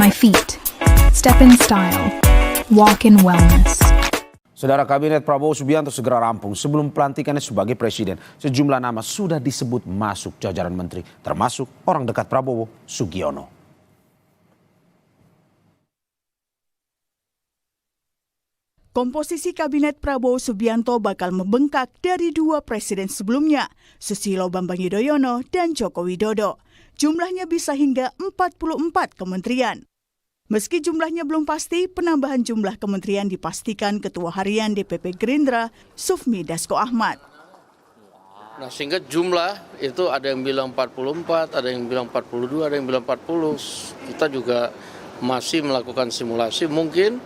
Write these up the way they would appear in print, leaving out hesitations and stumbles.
my feet. Step in style. Walk in wellness. Saudara, Kabinet Prabowo Subianto segera rampung. Sebelum pelantikannya sebagai presiden, sejumlah nama sudah disebut masuk jajaran menteri, termasuk orang dekat Prabowo, Sugiono. Komposisi Kabinet Prabowo Subianto bakal membengkak dari dua presiden sebelumnya, Susilo Bambang Yudhoyono dan Joko Widodo. Jumlahnya bisa hingga 44 kementerian. Meski jumlahnya belum pasti, penambahan jumlah kementerian dipastikan Ketua Harian DPP Gerindra, Sufmi Dasko Ahmad. Nah, sehingga jumlah itu ada yang bilang 44, ada yang bilang 42, ada yang bilang 40. Kita juga masih melakukan simulasi, mungkin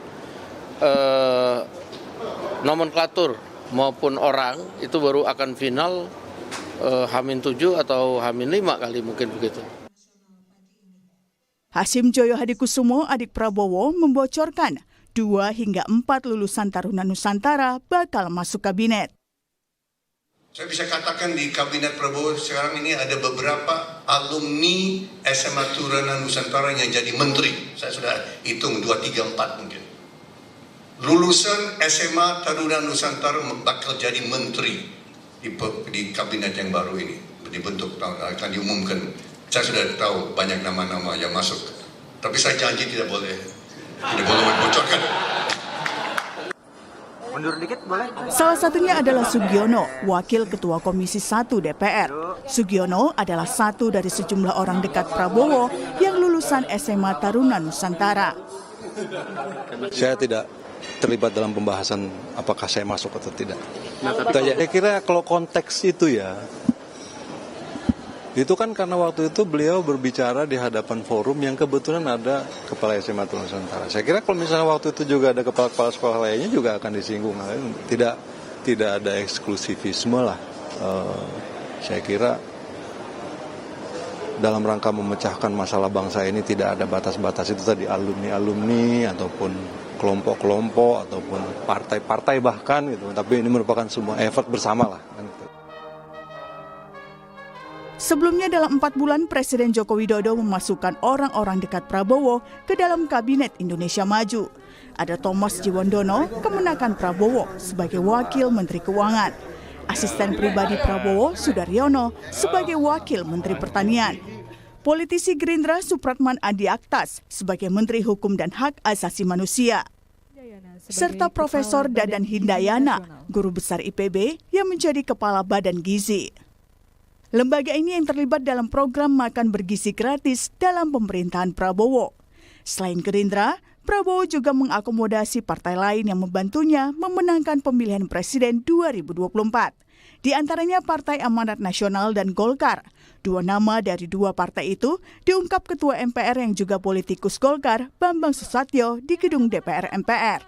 nomenklatur maupun orang itu baru akan final H-7 atau H-5 kali mungkin begitu. Hasyim Joyo Hadikusumo, adik Prabowo, membocorkan 2 hingga 4 lulusan Taruna Nusantara bakal masuk kabinet. Saya bisa katakan di Kabinet Prabowo sekarang ini ada beberapa alumni SMA Taruna Nusantara yang jadi menteri. Saya sudah hitung 2, 3, 4 mungkin. Lulusan SMA Taruna Nusantara bakal jadi menteri di kabinet yang baru ini. Dibentuk, akan diumumkan. Saya sudah tahu banyak nama-nama yang masuk. Tapi saya janji tidak boleh membocorkan. Mundur dikit boleh? Salah satunya adalah Sugiono, Wakil Ketua Komisi 1 DPR. Sugiono adalah satu dari sejumlah orang dekat Prabowo yang lulusan SMA Taruna Nusantara. Saya tidak terlibat dalam pembahasan apakah saya masuk atau tidak. Saya kira kalau konteks itu ya, itu kan karena waktu itu beliau berbicara di hadapan forum yang kebetulan ada Kepala SMA Taruna Nusantara. Saya kira kalau misalnya waktu itu juga ada kepala-kepala sekolah lainnya juga akan disinggung. Tidak ada eksklusivisme lah. Saya kira dalam rangka memecahkan masalah bangsa ini tidak ada batas-batas itu tadi, alumni ataupun kelompok-kelompok ataupun partai-partai bahkan gitu. Tapi ini merupakan semua effort bersama lah. Sebelumnya dalam 4 bulan, Presiden Joko Widodo memasukkan orang-orang dekat Prabowo ke dalam Kabinet Indonesia Maju. Ada Thomas Jiwandono, kemenakan Prabowo sebagai Wakil Menteri Keuangan. Asisten pribadi Prabowo, Sudaryono, sebagai Wakil Menteri Pertanian. Politisi Gerindra Supratman Andi Aktas sebagai Menteri Hukum dan Hak Asasi Manusia. Serta Profesor Dadan Hindayana, Guru Besar IPB yang menjadi Kepala Badan Gizi. Lembaga ini yang terlibat dalam program makan bergizi gratis dalam pemerintahan Prabowo. Selain Gerindra, Prabowo juga mengakomodasi partai lain yang membantunya memenangkan pemilihan presiden 2024. Di antaranya Partai Amanat Nasional dan Golkar. 2 nama dari 2 partai itu diungkap Ketua MPR yang juga politikus Golkar, Bambang Susatyo, di gedung DPR MPR.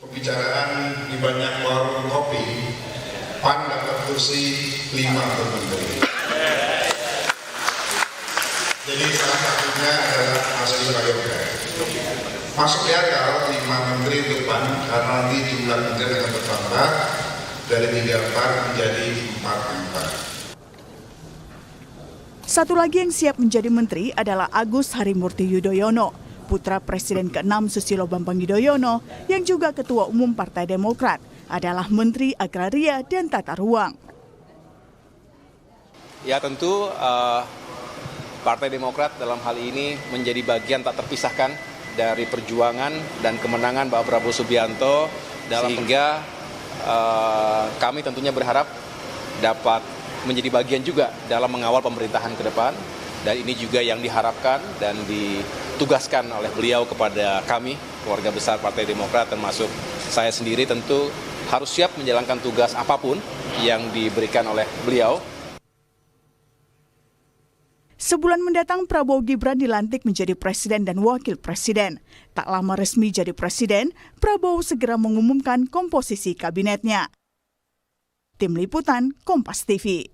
Pembicaraan di banyak warung kopi, PAN dapat kursi 5 menteri. Jadi salah satunya adalah Mas Yusril. Masuk di akal 5 menteri untuk PAN karena nanti jumlah menteri akan bertambah dari 3-4 menjadi 4-4. Satu lagi yang siap menjadi menteri adalah Agus Harimurti Yudhoyono, putra Presiden ke-6 Susilo Bambang Yudhoyono yang juga Ketua Umum Partai Demokrat, adalah Menteri Agraria dan Tata Ruang. Ya tentu Partai Demokrat dalam hal ini menjadi bagian tak terpisahkan dari perjuangan dan kemenangan Pak Prabowo Subianto, sehingga kami tentunya berharap dapat menjadi bagian juga dalam mengawal pemerintahan ke depan, dan ini juga yang diharapkan dan ditugaskan oleh beliau kepada kami, keluarga besar Partai Demokrat termasuk saya sendiri, tentu harus siap menjalankan tugas apapun yang diberikan oleh beliau. Sebulan mendatang Prabowo Gibran dilantik menjadi presiden dan wakil presiden. Tak lama resmi jadi presiden, Prabowo segera mengumumkan komposisi kabinetnya. Tim Liputan, Kompas TV.